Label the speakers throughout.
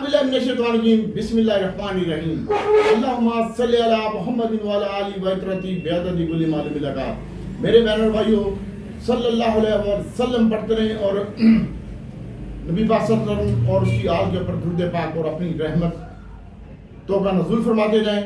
Speaker 1: बिस्मिल्लाहिर्रहमानिर्रहीम। अल्लाहुम्मा सल्लि अला मुहम्मदिन व अला आलि बैतरती बेअददी कुल्ली मालूम लगा। मेरे बहनों भाइयों, सल्लल्लाहु अलैहि वसल्लम पढ़ते रहें और नबी पाक सल्लल्लाहु अलैहि वसल्लम और उसकी आल के ऊपर दुरूद पाक और अपनी रहमत तो का नज़ुल फरमाते जाएं।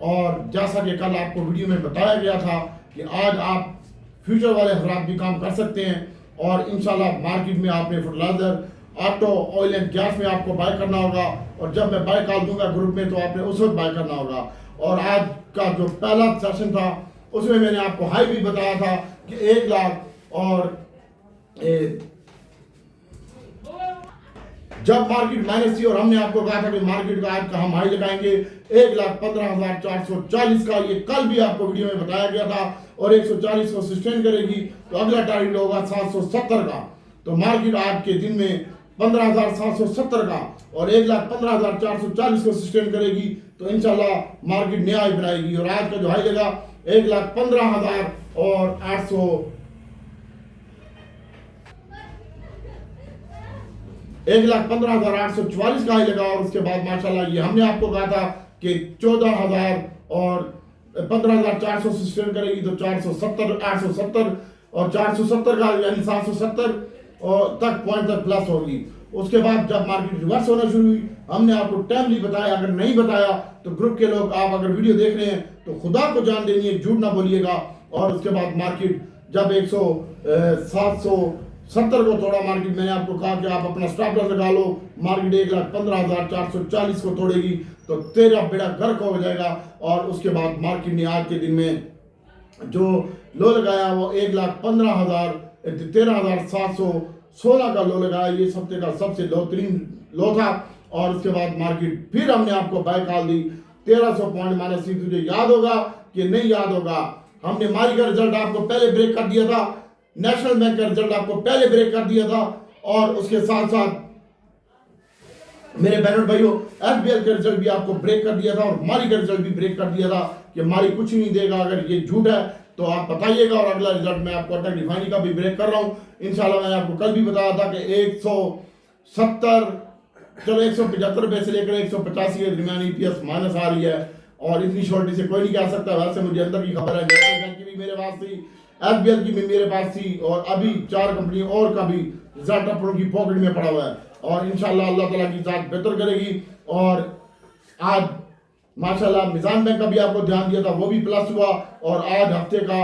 Speaker 1: और जैसा कि कल आपको वीडियो में बताया गया था कि आज आप फ्यूचर वाले हजरात भी काम कर सकते हैं और इंशाल्लाह मार्केट में आपने fertiliser, auto, oil and gas में आपको बाय करना होगा। और जब मैं बाय कॉल दूंगा ग्रुप में तो आपने उस वक्त बाय करना होगा। और आज का जो पहला सेशन था उसमें मैंने आपको हाई भी बताया था कि 1 लाख और जब मार्केट माइनस थी और हमने आपको कहा था कि मार्केट का आज का हम हाई लगाएंगे 1,15,440 का। ये कल भी आपको वीडियो में बताया गया था और 140 को सस्टेन करेगी तो अगला टारगेट होगा 770 का। तो मार्केट आज के दिन में 15,770 का और 1,15,440 को सस्टेन करेगी तो इंशाल्लाह मार्केट नया हाई बनाएगी। और आज का जो हाई लगा 1,15,800 1,15,844 का हाई लगा। और उसके बाद माशाल्लाह ये हमने आपको कहा था कि 14,000 और 15,400 सस्टेन करेगी तो 470 870 और 470 का यानी 770 और तक पॉइंट तक प्लस होगी। उसके बाद जब मार्केट रिवर्स होना शुरू हुई हमने आपको टाइमली बताया। अगर नहीं बताया तो ग्रुप के लोग आप अगर वीडियो देख रहे हैं तो खुदा को जान देनी है, झूठ ना बोलिएगा। और उसके बाद मार्केट जब 770 को तोड़ा मार्केट, मैंने आपको कहा कि आप अपना स्टॉप लॉस लगा लो। मार्केट 1,15,440 को तोड़ेगी तो तेरा बेड़ा गर्क हो जाएगा। और उसके बाद मार्केट ने आज के दिन में जो लो लगाया वो 13,716 का लो लगाया। ये हफ्ते का सबसे लो था। और उसके बाद मार्केट फिर हमने आपको बाय कॉल दी 1300 पॉइंट माइनस थी। तुझे याद होगा कि नहीं याद होगा, हमने मारी का रिजल्ट आपको पहले ब्रेक कर दिया था, नेशनल बैंक का रिजल्ट आपको पहले ब्रेक कर दिया था। और उसके साथ साथ मेरे बहनों भाइयों एफबीएल का रिजल्ट भी आपको ब्रेक कर दिया था और मारी का रिजल्ट भी ब्रेक कर दिया था कि मारी कुछ नहीं देगा। अगर ये झूठ है तो आप बताइएगा। और अगला रिजल्ट मैं आपको अटक रिफाइनरी का भी ब्रेक कर रहा हूं इंशाल्लाह। मैंने आपको कल भी बताया था कि 175 रुपए से लेकर 185 के दरमियान ईपीएस माइनस आ रही है। और इतनी शॉर्टी से कोई नहीं कह सकता। वैसे मुझे अंदर की खबर है, नेशनल बैंक की भी मेरे पास थी, एफबीएल की भी मेरे पास थी और अभी 4 कंपनी और का भी रिजल्ट अपनों की पॉकेट में पड़ा हुआ है। और इंशाल्लाह अल्लाह ताला की जात बेहतर करेगी। और आज माशाल्लाह मिजान बैंक का भी आपको ध्यान दिया था, वो भी प्लस हुआ। और आज हफ्ते का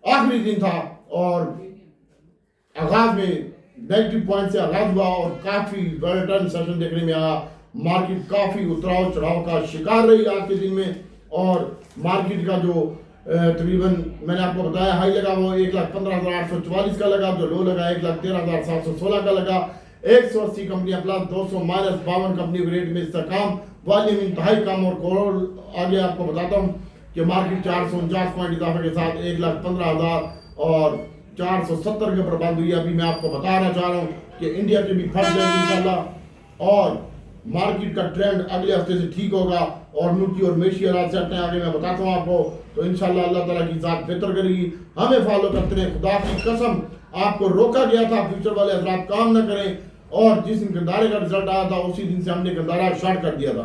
Speaker 1: आखिरी दिन था और आगाज में नेगेटिव पॉइंट से आगाज हुआ और काफी वोलेटाइल सेशन देखने में आया। मार्केट काफी उतराव चढ़ाव का शिकार रही आज के दिन में। और मार्केट का जो तकरीबन मैंने आपको बताया हाई लगा वो 1,15,844 का लगा, जो लो लगा 1,13,716 का लगा। 180 कंपनियां प्लस, 200 माइनस, 52 कंपनी रेट में इस्तेकाम, वॉल्यूम इंतहाई कम। और करोड़ आगे आपको बताता हूँ कि मार्केट 449 पॉइंट इजाफे के साथ 1,15,470 के ऊपर बंद हुई। अभी मैं आपको बताना चाह रहा हूँ कि इंडिया के भी फंस जाएंगे इंशाल्लाह। और मार्केट का ट्रेंड अगले हफ्ते से ठीक होगा और मुल्की और मेशी हालात सेट हैं, आगे मैं बताता हूँ आपको। तो इंशाल्लाह अल्लाह ताला की जात बेहतर करेगी। हमें फॉलो करते रहे, खुदा की कसम आपको रोका गया था फ्यूचर वाले हजरात काम न करें। और जिस दिन गंदारे का रिजल्ट आया था उसी दिन से हमने गंदारा शॉर्ट कर दिया था।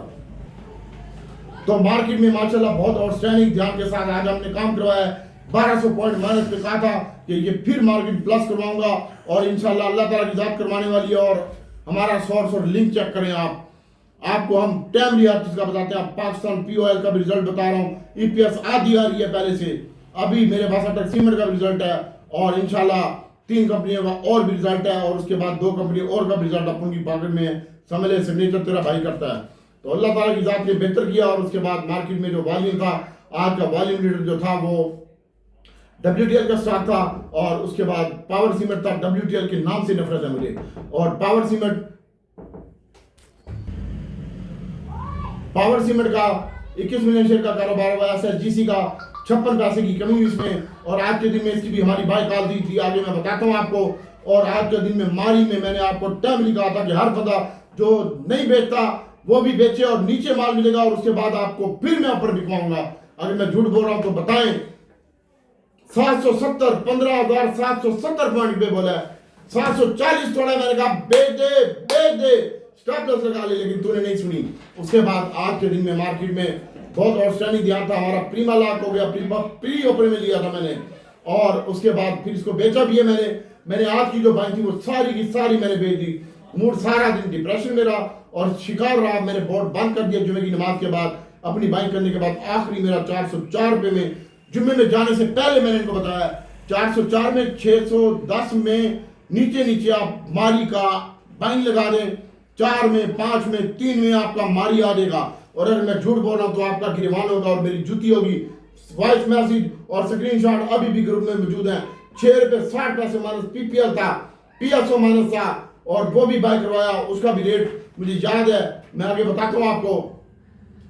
Speaker 1: तो मार्केट में माशाल्लाह बहुत आउटस्टैंडिंग ध्यान के साथ आज हमने काम करवाया है। 1200 पॉइंट माइनस पे कहा था कि ये फिर मार्केट प्लस करवाऊंगा और इंशाल्लाह अल्लाह ताला की जात करवाने वाली है। और हमारा सोर्स और लिंक चेक करें आपको हम टाइमली हर चीज का बताते हैं। पाकिस्तान पीओएल का भी रिजल्ट बता रहा हूँ, ईपीएस आधी आ रही है पहले से। अभी मेरे पास अटक सीमेंट का रिजल्ट है और इंशाल्लाह 3 कंपनियों का और भी रिजल्ट है। और उसके बाद 2 कंपनी और का भी रिजल्ट अपन की पॉकेट में है। समझे सिग्नेचर तेरा भाई करता है। तो अल्लाह ताला की जात ने बेहतर किया। और उसके बाद मार्केट में जो वॉल्यूम था, आज का वॉल्यूम लीडर जो था वो WTL का स्टॉक था। और उसके बाद पावर सीमेंट था। WTL के नाम से नफरत है मुझे। और पावर सीमेंट का 21 मिलियन शेयर का कारोबार हुआ। SSGC का 56 पैसे की कमी हुई इसमें। और आज के दिन में इसकी भी हमारी बाय कॉल दी थी, आगे मैं बताता हूँ आपको। और आज के दिन में मारी में मैंने आपको टाइमली कहा था कि हर बंदा जो नहीं बेचता वो भी बेचे और नीचे माल मिलेगा और उसके बाद आपको फिर मैं ऊपर बिकवाऊंगा। अगर मैं झूठ बोल रहा हूं तो बताएं। 770 15,770 पॉइंट पे बोला है, 740 थोड़ा मैंने कहा बेच दे स्टॉप लॉस लगा ले, लेकिन तूने नहीं सुनी। उसके बाद आज के दिन में मार्केट में बहुत आउटस्टैंडिंग ध्यान था हमारा। प्रीमा लॉक हो गया, प्री ओपन में लिया था मैंने, और उसके बाद फिर इसको बेचा भी है मैंने आज की जो बाइंग थी वो सारी की सारी मैंने बेच दी। मूड सारा दिन डिप्रेशन में रहा और शिकार रहा। मैंने बोर्ड बंद कर दिया जुमे की नमाज के बाद, अपनी बाइंग करने के बाद। आखिरी मेरा 404 रुपये में, जुम्मे में जाने से पहले मैंने इनको बताया 404 में, 610 में नीचे आप मारी का बाइंग लगा दें, 4 में, 5 में, 3 में आपका मारी आ जाएगा। और अगर मैं झूठ बोल रहा हूं तो आपका गिरवान होगा और मेरी जूती होगी। वॉइस मैसेज और स्क्रीनशॉट अभी भी ग्रुप में मौजूद है। 6 रुपये 60 पैसे माइनस पीपीएल था, पीएसओ माइनस था, और वो भी बाय करवाया, उसका भी रेट मुझे याद है, मैं आगे बताता हूँ आपको।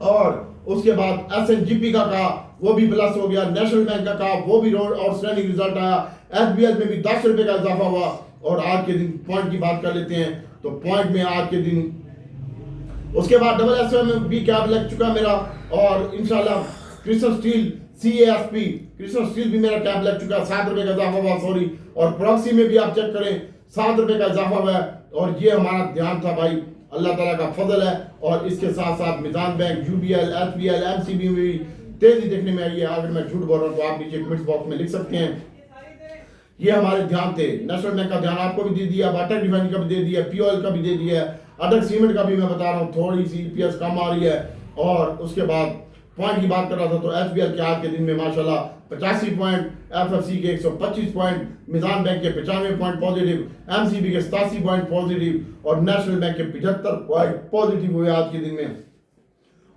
Speaker 1: और उसके बाद एसएनजीपी का वो भी प्लस हो गया, नेशनल बैंक का वो भी आउटस्टैंडिंग रिजल्ट आया, एसबीएल में भी 10 रुपये का इजाफा हुआ। और आज के दिन पॉइंट की बात कर लेते हैं, तो पॉइंट में आज के दिन उसके बाद डबल एसओ में भी कैप लग चुका मेरा, और इंशाल्लाह crystal steel CASP crystal steel भी मेरा कैप लग चुका है, 7 रुपये का इजाफा हुआ, सॉरी। और प्रॉक्सी में भी आप चेक करें 7 रुपये का इजाफा हुआ है। और ये हमारा ध्यान था भाई, अल्लाह ताला का फजल है। और इसके साथ साथ मिजान बैंक, UBL, SBL, MCB में भी तेजी देखने में आई है। अगर मैं झूठ बोल रहा हूँ तो आप नीचे कमेंट्स बॉक्स में लिख सकते हैं। ये हमारे ध्यान थे। नेशनल बैंक का ध्यान आपको भी दे दिया, अटक रिफाइनरी का भी दे दिया, POL का भी दे दिया, अटक सीमेंट का भी मैं बता रहा हूँ, थोड़ी सी EPS कम आ रही है। और उसके बाद पॉइंट की बात कर रहा था तो SBL के आज के दिन में माशाल्लाह 85 पॉइंट, FFC के 125 पॉइंट, मिजान बैंक के 95 पॉइंट पॉजिटिव, MCB के 87 पॉइंट पॉजिटिव और नेशनल बैंक के 75 पॉइंट पॉजिटिव हुए आज के दिन में।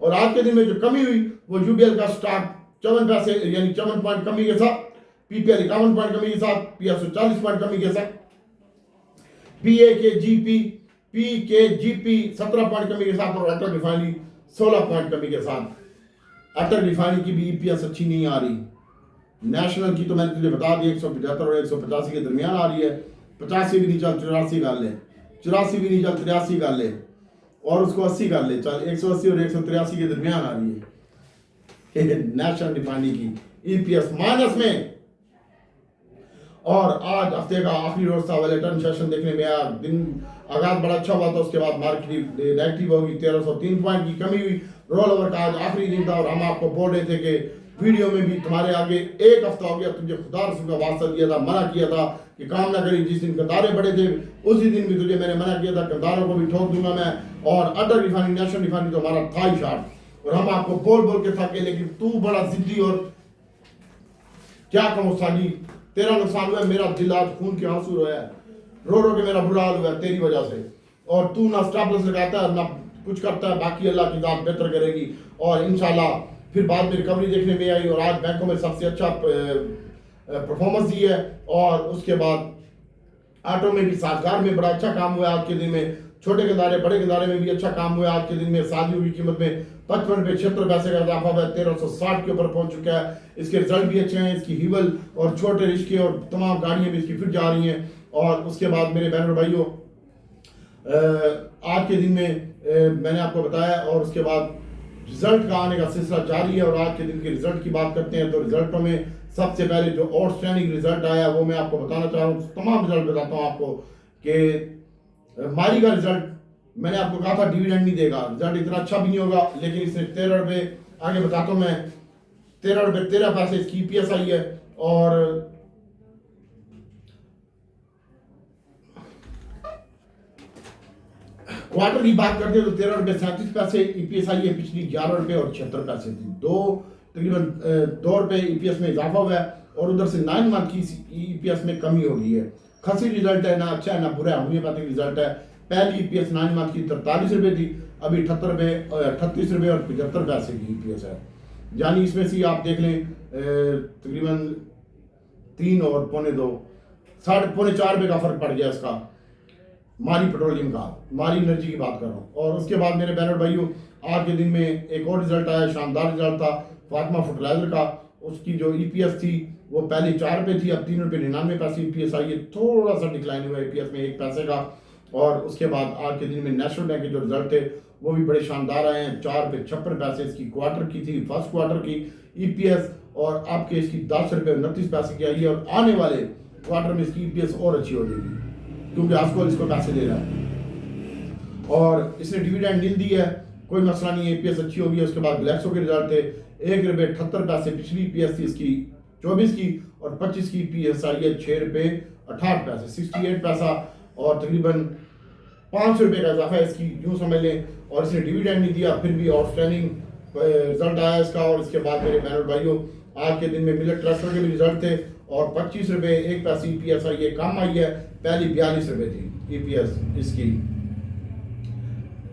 Speaker 1: और आज के दिन में जो कमी हुई वो UBL का स्टॉक 54 पैसे यानी 54 पॉइंट कमी के साथ, PPL 51 पॉइंट कमी के साथ, PSU 40 पॉइंट कमी के साथ, PKGP 17 पॉइंट कमी के साथ, और अटक रिफाइनरी 16 पॉइंट कमी के साथ। अटक रिफाइनरी की भी EPS अच्छी नहीं आ रही। नेशनल की तो मैंने तुझे बता दी 175 और 185 के दरमियान आ रही है। 85 भी नहीं चल 84 कर ले, 84 भी नहीं चल 83 कर ले, और उसको 80 कर ले, चल 180 और 183 के दरमियान आ रही है नेशनल रिफाइनरी की EPS माइनस में। और आज हफ्ते का आखिरी रोज था, वैलेटन सेशन देखने में आया। दिन आगाज बड़ा अच्छा हुआ था, उसके बाद मार्केट नेगेटिव होगी, 1303 पॉइंट की कमी हुई। रोल ओवर का आज आखिरी दिन था और हम आपको बोल रहे थे कि वीडियो में भी तुम्हारे आगे एक हफ्ता हो गया, तुझे खुदा रसूल का वास्ता दिया था, मना किया था कि काम ना करी। जिस दिन कंधारे बड़े थे उसी दिन भी तुझे मैंने मना किया था, कंधारों को भी ठोक दूंगा मैं। और अटक रिफाइनरी, नेशनल रिफाइनरी तो हमारा था ही शॉर्ट, और हम आपको बोल के थके, लेकिन तू बड़ा जिद्दी और क्या कहूँ साजी, तेरा नुकसान हुआ, मेरा दिल आज खून के आंसू रोया है, रो के मेरा बुरा हाल हुआ है तेरी वजह से। और तू ना स्टॉप लॉस लगाता है ना कुछ करता है, बाकी अल्लाह की जात बेहतर करेगी। और इंशाल्लाह फिर बाद में रिकवरी देखने में आई, और आज बैंकों में सबसे अच्छा परफॉर्मेंस दी है। और उसके बाद ऑटो में भी, साजगार में बड़ा अच्छा काम हुआ आज के दिन में, छोटे गंदारे बड़े गंदारे में भी अच्छा काम हुआ आज के दिन में। सादियों की कीमत में 55 रुपये 76 पैसे का इजाफा हुआ, 1360 के ऊपर पहुंच चुका है। इसके रिजल्ट भी अच्छे हैं, इसकी हिवल और छोटे रिश्के और तमाम गाड़ियां भी इसकी फिट जा रही हैं। और उसके बाद मेरे बहनों भाइयों, आज के दिन में मैंने आपको बताया, और उसके बाद रिजल्ट का आने का सिलसिला जारी है। और आज के दिन के रिजल्ट की बात करते हैं तो रिजल्टों में सबसे पहले जो आउटस्टैंडिंग रिजल्ट आया वो मैं आपको बताना चाह रहा हूँ। तमाम रिजल्ट बताता हूँ आपको कि मारी का रिजल्ट मैंने आपको कहा था डिविडेंड नहीं देगा, रिजल्ट इतना अच्छा भी नहीं होगा, लेकिन इसने 13 रुपये, आगे बताता हूँ मैं, 13 रुपये 13 पैसे इसकी EPS आई है। और क्वार्टर की बात करते हैं तो 13 रुपये 37 पैसे EPS आई है, पिछली 11 रुपये और 76 पैसे थी। तकरीबन 2 रुपये EPS में इजाफा हुआ है। और उधर से 9 मंथ की EPS में कमी हो गई है। खसी रिजल्ट है, ना अच्छा है ना बुरा है, होम्योपैथिक रिजल्ट है। पहली EPS 9 मंथ की 43 रुपये थी, अभी 38 रुपये और 75 पैसे की EPS है। यानी इसमें से आप देख लें तकरीबन 3 और पौने 2, 3.25 रुपये का फर्क पड़ गया इसका। मारी पेट्रोलियम का, मारी एनर्जी की बात कर रहा हूँ। और उसके बाद मेरे बहनों भाइयों, आज के दिन में एक और रिजल्ट आया, शानदार रिजल्ट था फातिमा फर्टिलाइजर का। उसकी जो EPS थी वो पहले 4 रुपये थी, अब 3 रुपये 99 पैसे EPS आई है, थोड़ा सा डिक्लाइन हुआ EPS में 1 पैसे का। और उसके बाद आज के दिन में नेशनल बैंक के जो रिजल्ट थे वो भी बड़े शानदार आए हैं। 4 रुपये 56 पैसे इसकी क्वार्टर की थी, फर्स्ट क्वार्टर की EPS, और आपके इसकी 10 रुपये 29 पैसे की आई है। और आने वाले क्वार्टर में इसकी EPS और अच्छी हो जाएगी क्योंकि आपको इसको पैसे दे रहा है। और इसने डिविडेंड नील दी है, कोई मसला नहीं है, ईपीएस अच्छी होगी। उसके बाद ग्लैक्सो के रिजल्ट थे, ₹1.78 पिछली ईपीएस थी इसकी 24 की, और 25 की ईपीएस आई है ₹6.68, 68 पैसा, और तकरीबन ₹5 का इजाफा है इसकी, यूँ समझ लें। और इसने डिविडेंड नहीं दिया, फिर भी आउटस्टैंडिंग रिजल्ट आया इसका। और इसके बाद मेरे बहनों भाइयों, आज के दिन में मिलेट ट्रस्टर के भी रिजल्ट थे, और ₹25.01 ईपीएस आई है, कम आई है, पहली ₹42 थी ईपीएस इसकी।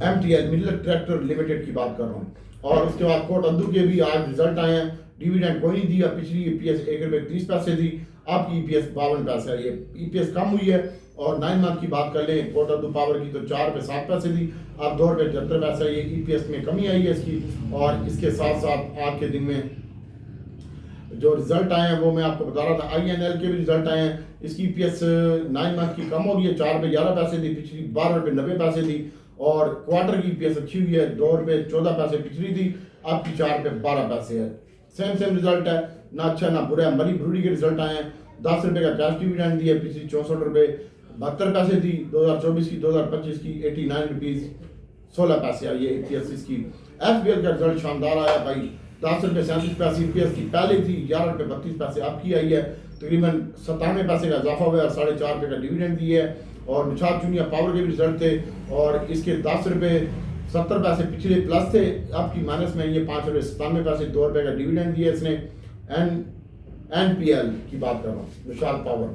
Speaker 1: MTL मिलेट ट्रैक्टर लिमिटेड की बात कर रहा हूँ। और उसके बाद कोटअद्दू के भी आज रिजल्ट आए हैं, डिविडेंड कोई नहीं दिया, पिछली ईपीएस ₹1.30 थी, आपकी ईपीएस ₹52 है, ये ईपीएस कम हुई है। और 9 मंथ की बात कर लें कोटअद्दू पावर की तो ₹4.07 थी, अब ₹2.73 ये ईपीएस में कमी आई है इसकी। और इसके साथ साथ आज के दिन में जो रिजल्ट आए हैं वो मैं आपको बता रहा था, INL के भी रिजल्ट आए हैं, इसकी ईपीएस 9 मंथ की कम हो गई है, ₹4.11 थी, पिछली ₹12.90 थी। और क्वार्टर की ईपीएस अच्छी हुई है, ₹2.14 पिछली थी, आपकी ₹4.12 है। सेम रिजल्ट है, ना अच्छा ना बुरा है। मरी ब्रूडी के रिजल्ट आए हैं, ₹10 का कैश डिविडेंड दिया, पिछली ₹64.72 थी 2024 की, 2025 की ₹89.16 आई है ईपीएस इसकी। FBL का रिजल्ट शानदार आया भाई, ₹10.37 ईपीएस की पहले थी, ₹11.32 आपकी आई है, तकरीबन ₹97 का इजाफा हुआ है, ₹4.5 का डिविडेंड दिया है। और निशात चुनिया पावर के भी रिजल्ट थे, और इसके ₹10.70 पिछले प्लस थे, आपकी माइनस में ये ₹5.97, ₹2 का डिविडेंड दिया इसने। NPL की बात कर रहा हूँ, निशात पावर।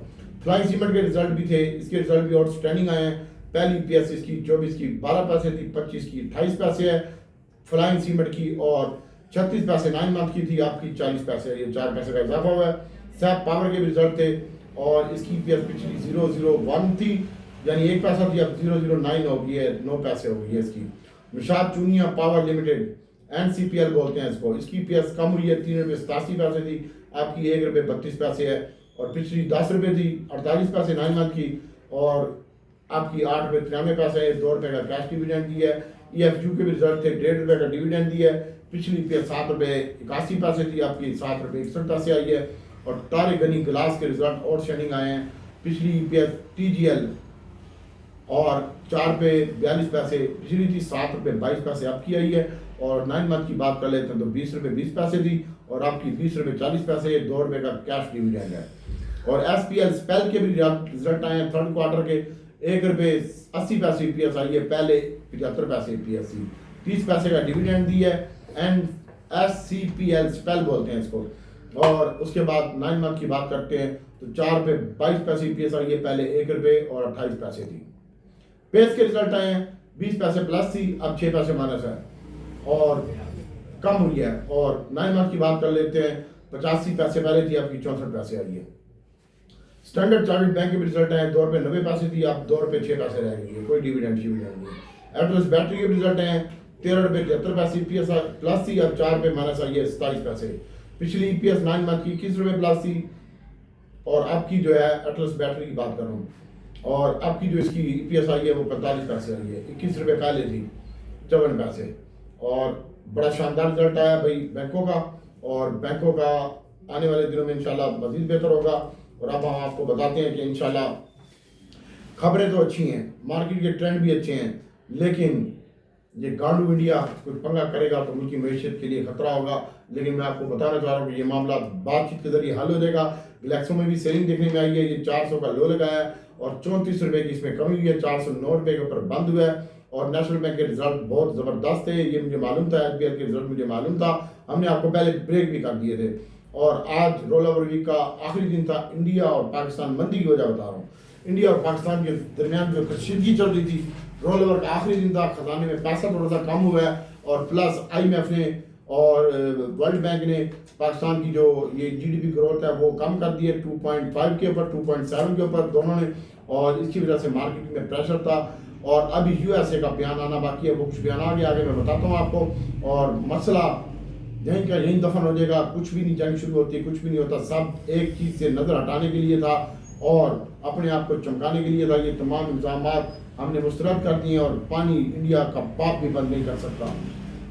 Speaker 1: फ्लाइंग सीमेंट के रिजल्ट भी थे, इसके रिजल्ट भी आउटस्टैंडिंग आए हैं। पहली ईपीएस इसकी 24 की ₹12 थी, 25 की ₹28 है फ्लाइंग सीमेंट की, और 36 9 मंथ की थी, आपकी ₹40 है, ये ₹4 का इजाफा हुआ है। सैप पावर के भी रिजल्ट थे, और इसकी ईपीएस पिछली 001 थी, यानी ₹1 थी, अब 009 हो गई है, ₹9 हो गई है इसकी। निशात चुनिया पावर लिमिटेड, NCPL बोलते हैं इसको, इसकी ईपीएस कम हुई है, ₹3.87 थी, आपकी ₹1.32 है, और पिछली ₹10 थी, ₹48 9 मंथ की, और आपकी ₹8.93 है, ₹2 का कैश डिविडेंड दिया है। EFU के भी रिजल्ट थे, ₹1.5 का डिविडेंड दिया है, पिछली ईपीएस ₹7.81 थी, आपकी ₹7.61 आई है। और तारे गनी ग्लास के रिजल्ट और शेनिंग आए हैं, पिछली ईपीएस TGL और ₹4.42 पिछली थी, ₹7.22 आपकी आई है। और 9 मंथ की बात कर लेते हैं तो ₹20.20 थी, और आपकी ₹20.40, ₹2 का कैश डिविडेंड है। और SPL स्पेल के भी रिजल्ट आए हैं, थर्ड क्वार्टर के, ₹1.80 ईपीएस आई है, पहले ₹75 ईपीएस थी, ₹30 का डिविडेंड दिया है। एंड SCPL स्पेल बोलते हैं इसको। और उसके बाद 9 मंथ की बात करते हैं तो ₹4.22 ईपीएस आई है, पहले ₹1.28 थी। पेस के रिजल्ट आए हैं, ₹20 प्लस थी, अब ₹6 माइनस है, और कम हुई है। और 9 मंथ की बात कर लेते हैं, ₹85 पहले थी, आपकी ₹64 आई है। स्टैंडर्ड चार्टर्ड बैंक के भी रिजल्ट आए, ₹2.90 थी, अब ₹2.06 रह गई है, कोई डिविडेंड नहीं। एटलस बैटरी के भी रिजल्ट आए, ₹13.73 ईपीएस प्लस थी, अब ₹4 माइनस आई है, ₹27। पिछली ईपीएस 9 मंथ की ₹21 प्लस थी, और आपकी जो है एटलस बैटरी की बात कर रहा हूँ, और आपकी जो इसकी ईपीएस आई है वो ₹45 आई है, ₹21 पहले थी, ₹54। और बड़ा शानदार रिजल्ट आया भाई बैंकों का, और बैंकों का आने वाले दिनों में इंशाल्लाह मजीद बेहतर होगा। और अब हम आपको बताते हैं कि इंशाल्लाह खबरें तो अच्छी हैं, मार्केट के ट्रेंड भी अच्छे हैं, लेकिन ये गांडू इंडिया कोई पंगा करेगा तो मुल्क की मैशियत के लिए खतरा होगा। लेकिन मैं आपको बताना चाह रहा हूँ कि ये मामला बातचीत के जरिए हल हो जाएगा। ग्लैक्सो में भी सेलिंग देखने में आई है, ये 400 का लो लगाया है, और ₹34 की इसमें कमी हुई है, ₹409 के ऊपर बंद हुआ है। और नेशनल बैंक के रिजल्ट बहुत ज़बरदस्त है, ये मुझे मालूम था, SBL के रिजल्ट मुझे मालूम था, हमने आपको पहले ब्रेक भी कर दिए थे। और आज रोल ओवर वीक का आखिरी दिन था, इंडिया और पाकिस्तान, मंदी की वजह बता रहा हूँ, इंडिया और पाकिस्तान के दरमियान जो कशीदगी चल रही थी, रोल ओवर का आखिरी दिन था, खजाने में पैसा थोड़ा सा कम हुआ है। और प्लस IMF ने और वर्ल्ड बैंक ने पाकिस्तान की जो ये GDP ग्रोथ है वो कम कर दी है, 2.5 के ऊपर, 2.7 के ऊपर दोनों ने, और इसकी वजह से मार्केट में प्रेशर था। और अभी USA का बयान आना बाकी है, वो कुछ बयान आ गया, आगे मैं बताता हूँ आपको। और मसला यहीं का यहीं दफन हो जाएगा, कुछ भी नहीं, जंग शुरू होती है, कुछ भी नहीं होता, सब एक चीज़ से नज़र हटाने के लिए था और अपने आप को चमकाने के लिए था। ये तमाम इल्ज़ाम हमने मुस्तरद कर दिए, और पानी इंडिया का बाप भी बंद नहीं कर सकता।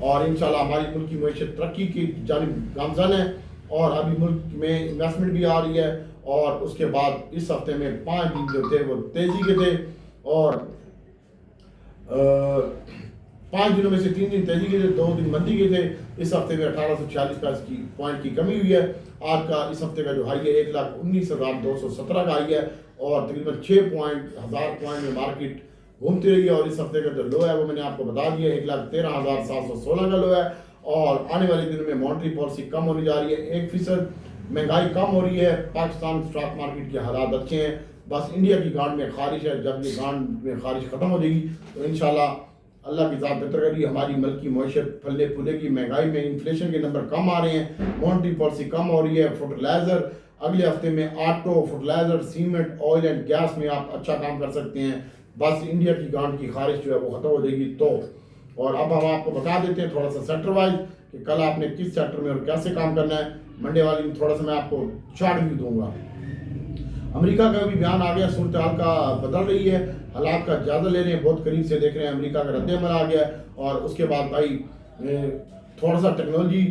Speaker 1: और इंशाल्लाह हमारी मुल्क की मैशियत तरक्की की जानिब गामज़न है, और अभी मुल्क में इन्वेस्टमेंट भी आ रही है। और उसके बाद इस हफ्ते में 5 दिन जो थे वो तेज़ी के थे, और 5 दिनों में से 3 दिन तेजी के थे, 2 दिन मंदी के थे। इस हफ्ते में 1840 का इसकी पॉइंट की कमी हुई है। आज का इस हफ्ते का जो हाई है 1,19,217 का हाई है और तकरीबन 6,000 पॉइंट में मार्केट घूमती रही है। और इस हफ्ते का जो लो है वो मैंने आपको बता दिया, 1,13,716 का लो है। और आने वाले दिनों में मॉनेटरी पॉलिसी कम होने जा रही है, 1% महंगाई कम हो रही है। पाकिस्तान स्टॉक मार्केट के हालात अच्छे हैं, बस इंडिया की गांड में खारिश है। जब ये गांड में खारिश खत्म हो जाएगी तो इंशाल्लाह अल्लाह की ज़ात बेहतर करेगी, हमारी मुल्क की मईशत फलने फूलेगी। महंगाई में इन्फ्लेशन के नंबर कम आ रहे हैं, मॉनेटरी पॉलिसी कम हो रही है। फर्टिलाइज़र अगले हफ्ते में auto, fertiliser, cement, oil and gas में आप अच्छा काम कर सकते हैं। बस इंडिया की गांड की खारिश जो है वो ख़त्म हो जाएगी। तो और अब हम आपको बता देते हैं थोड़ा सा सेक्टर वाइज कि कल आपने किस सेक्टर में और कैसे काम करना है। मंडे वाली में थोड़ा सा मैं आपको चार्ट भी दूंगा। अमेरिका का भी बयान आ गया, सूरत हाल का बदल रही है, हालात का जायजा ले रहे हैं, बहुत करीब से देख रहे हैं। अमेरिका का रद्द-ए-अमल आ गया और उसके बाद भाई थोड़ा सा टेक्नोलॉजी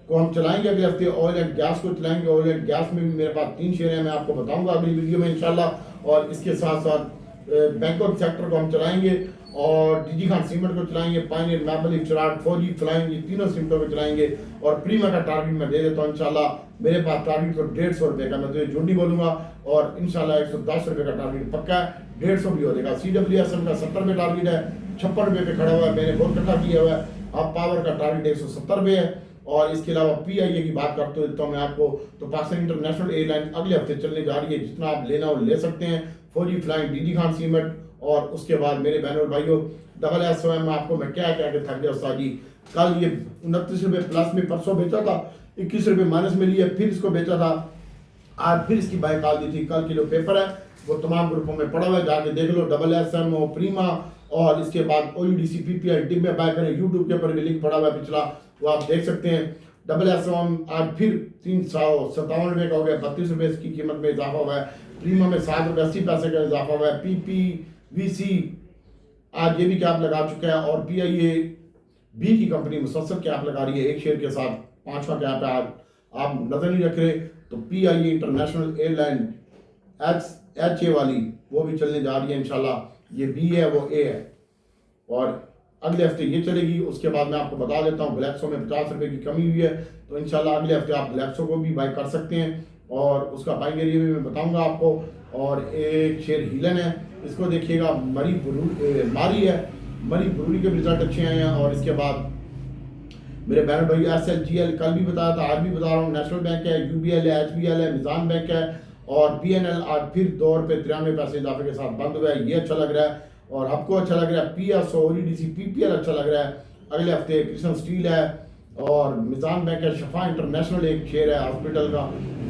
Speaker 1: को हम चलाएंगे अगले हफ्ते। ऑयल एंड गैस को चलाएंगे। ऑयल एंड गैस में भी मेरे पास 3 शेयर हैं, मैं आपको बताऊंगा अगली वीडियो में इंशाल्लाह। और इसके साथ साथ बैंकॉक सेक्टर को हम चलाएंगे और डीजी खान सीमेंट को चलाएंगे, पायनियर, मैबल, चराट, फौजी, फ्लाइंग, ये तीनों सीमेंटों को चलाएंगे। और प्रीमा का टारगेट मैं दे देता हूँ इंशाल्लाह। मेरे पास टारगेट तो 150 रुपये का, मैं तो ये झूठ नहीं बोलूंगा। और इंशाल्लाह 110 रुपये का टारगेट पक्का है, 150 भी हो जाएगा। CWSM का 70 रुपये टारगेट है, 56 रुपये पे खड़ा हुआ है, मैंने बहुत इकट्ठा किया हुआ है। अब पावर का टारगेट 170 रुपये है। और इसके अलावा PIA की बात करते देता हूँ मैं आपको, तो पाकिस्तान इंटरनेशनल एयरलाइन अगले हफ्ते चलने जा रही है, जितना आप लेना हो ले सकते हैं। फौजी, फ्लाइंग, डीजी खान सीमेंट और उसके बाद मेरे बहनों और भाइयों SSOM में आपको मैं क्या क्या थक गया उस्ताद जी। कल ये 29 रुपये प्लस में परसों बेचा था, 21 रुपये माइनस में लिया, फिर इसको बेचा था, आज फिर इसकी बाय कॉल दी थी। कल के जो पेपर है वो तमाम ग्रुपों में पड़ा हुआ है, जाके देख लो। SSM हो, प्रीमा और इसके बाद OUDC PPL डिप में बाय करें। यूट्यूब के ऊपर भी लिंक पड़ा हुआ है पिछला, वो आप देख सकते हैं। SSM आज फिर 357 रुपये का हो गया, 32 रुपये इसकी कीमत में इजाफा हुआ है। प्रीमा में 7 रुपये 80 पैसे का इजाफा हुआ है। PPVC आज ये भी कैप लगा चुका है। और PIA B की कंपनी मुसलसल कैप लगा रही है, एक शेयर के साथ 5वां कैप है। आप नजर नहीं रख रहे तो PIA इंटरनेशनल एयरलाइन HA वाली वो भी चलने जा रही है इंशाल्लाह। ये B है, वो A है और अगले हफ्ते ये चलेगी। उसके बाद मैं आपको बता देता हूँ ग्लैक्सो में 50 रुपये की कमी हुई है, तो इंशाल्लाह अगले हफ्ते आप ग्लैक्सो को भी बाय कर सकते हैं और उसका बाइंग एरिया भी मैं बताऊंगा आपको। और एक शेयर हीलन है, इसको देखिएगा। मारी है, मरी ब्रूरी के रिजल्ट अच्छे आए हैं। और इसके बाद मेरे बहन भाई SLGL कल भी बताया था, आज भी बता रहा हूँ। नेशनल बैंक है, UBL है, HBL है, मिजान बैंक है और BNL आज फिर 2 रुपये 93 पैसे इजाफे के साथ बंद हुआ है, ये अच्छा लग रहा है। और आपको अच्छा लग रहा है PSO, OUDC PPL अच्छा लग रहा है। अगले हफ्ते क्रिस्टन स्टील है और मिजान बैंक है, शफा इंटरनेशनल एक शेयर है हॉस्पिटल का,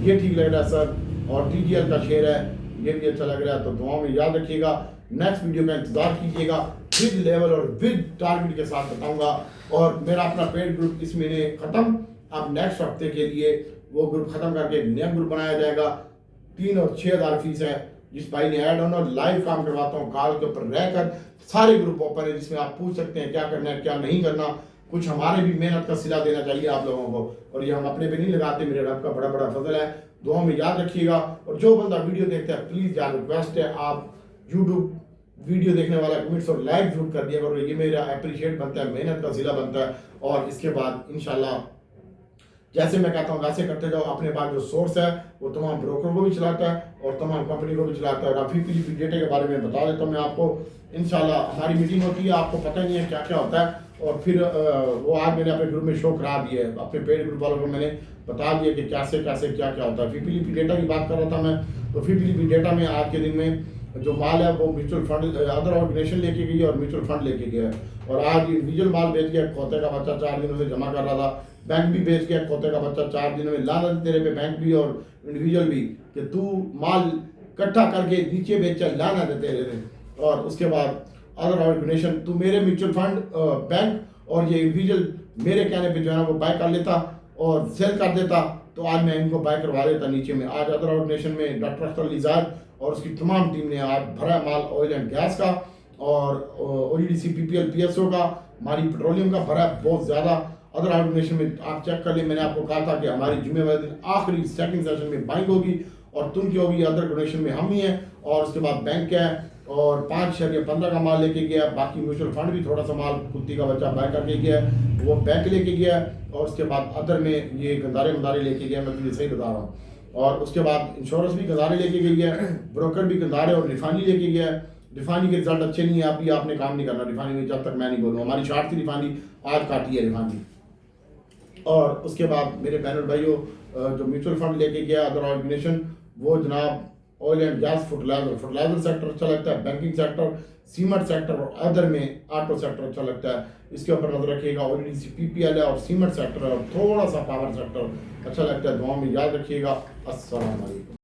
Speaker 1: ये ठीक लग रहा है सर। और TGL का शेयर है, ये भी अच्छा लग रहा है। तो दुआओं में याद रखिएगा, नेक्स्ट वीडियो का इंतजार कीजिएगा, विद लेवल और विद टारगेट के साथ बताऊंगा। और मेरा अपना पेड ग्रुप इस महीने खत्म, अब नेक्स्ट हफ्ते के लिए वो ग्रुप खत्म करके एक नया ग्रुप बनाया जाएगा। 3 और 6 हज़ार फीस है, जिस भाई ने ऐड ऑन और लाइव काम करवाता हूँ कॉल के ऊपर रहकर। सारे ग्रुप ओपन है जिसमें आप पूछ सकते हैं क्या करना है क्या नहीं करना। कुछ हमारे भी मेहनत का सिला देना चाहिए आप लोगों को, और ये हम अपने पे नहीं लगाते, मेरे रब का बड़ा बड़ा फजल है। दुआ में याद रखिएगा। और जो बंदा वीडियो देखता है प्लीज़ यार रिक्वेस्ट है, आप यूट्यूब वीडियो देखने वाला कमेंट्स और लाइक जरूर कर दिया करो, ये मेरा अप्रिशिएट बनता है, मेहनत का सिला बनता है। और इसके बाद इंशाल्लाह जैसे मैं कहता हूँ वैसे करते जाओ। अपने पास जो सोर्स है वो तमाम ब्रोकर को भी चलाता है और तमाम कंपनी को भी चलाता है। और अभी पीलीपी डेटा के बारे में बता देता हूँ मैं आपको। इंशाल्लाह हमारी मीटिंग होती है, आपको पता ही नहीं है क्या क्या होता है। और फिर वो आज मैंने अपने ग्रुप में शो करा दिया है, अपने पेड ग्रुप वालों को मैंने बता दिया कि कैसे कैसे क्या क्या होता है। पीलीपी डेटा की बात कर रहा था मैं, तो पीलीपी डेटा में आज के दिन में जो माल है वो म्यूचुअल फंड अदर ऑर्गेनाइजेशन लेके गई है और म्यूचुअल फंड लेके गया है। और आज इंडिविजुअल माल बेच गया, खोते का बच्चा 4 दिनों से जमा कर रहा था, बैंक भी बेच गया, खोते का बच्चा 4 दिनों में। लाना तेरे पे बैंक भी और इंडिविजुअल भी कि तू माल इकट्ठा करके नीचे बेचा, लाना दे तेरे थे। और उसके बाद अदर ऑर्गेनाइजेशन, तू मेरे म्यूचुअल फंड बैंक और ये इंडिविजुअल मेरे कहने पे जो है ना वो बाय कर लेता और सेल कर देता, तो आज मैं इनको बाय करवा देता नीचे में। आज अदर ऑर्गेनाइजेशन में डॉक्टर अख्तर लिजाद और उसकी तमाम टीम ने आज भरा माल ऑयल एंड गैस का और OUDC PPL PSO का, हमारी पेट्रोलियम का भरा बहुत ज़्यादा। अदर ऑर्गेनाइजेशन में आप चेक कर लें, मैंने आपको कहा था कि हमारी जुम्मे वाले दिन आखिरी सेकंड सेशन में बाइंग होगी और तुम की होगी। अदर ऑर्गेनाइजेशन में हम ही हैं और उसके बाद बैंक है और 5.15 का माल लेके गया। बाकी म्यूचुअल फंड भी थोड़ा सा माल कुत्ती का बच्चा बैक करके गया, वो बैंक लेके गया। और उसके बाद अदर में ये गंदारे लेके गया, मैं तुझे सही बता रहा हूँ। और उसके बाद इंश्योरेंस भी गंदारे लेके गई है, ब्रोकर भी गंदारे और रिफाइनरी लेके गया है। रिफाइनरी के रिजल्ट अच्छे नहीं है, अभी आपने काम नहीं करना रिफाइनरी में जब तक मैं नहीं बोलूँ। हमारी शार्ट थी रिफाइनरी, आज काटी है रिफाइनरी। और उसके बाद मेरे बहन और भाइयों, जो म्यूचुअल फंड लेके गया अदर ऑर्गेनाइजेशन, वो जनाब oil and gas, fertiliser sector अच्छा लगता है, बैंकिंग सेक्टर, सीमेंट सेक्टर और अदर में ऑटो सेक्टर अच्छा लगता है। इसके ऊपर नजर रखिएगा। ONGC PPL है और सीमेंट सेक्टर है और थोड़ा सा पावर सेक्टर अच्छा लगता है। दुआ में याद रखिएगा। अस्सलाम वालेकुम।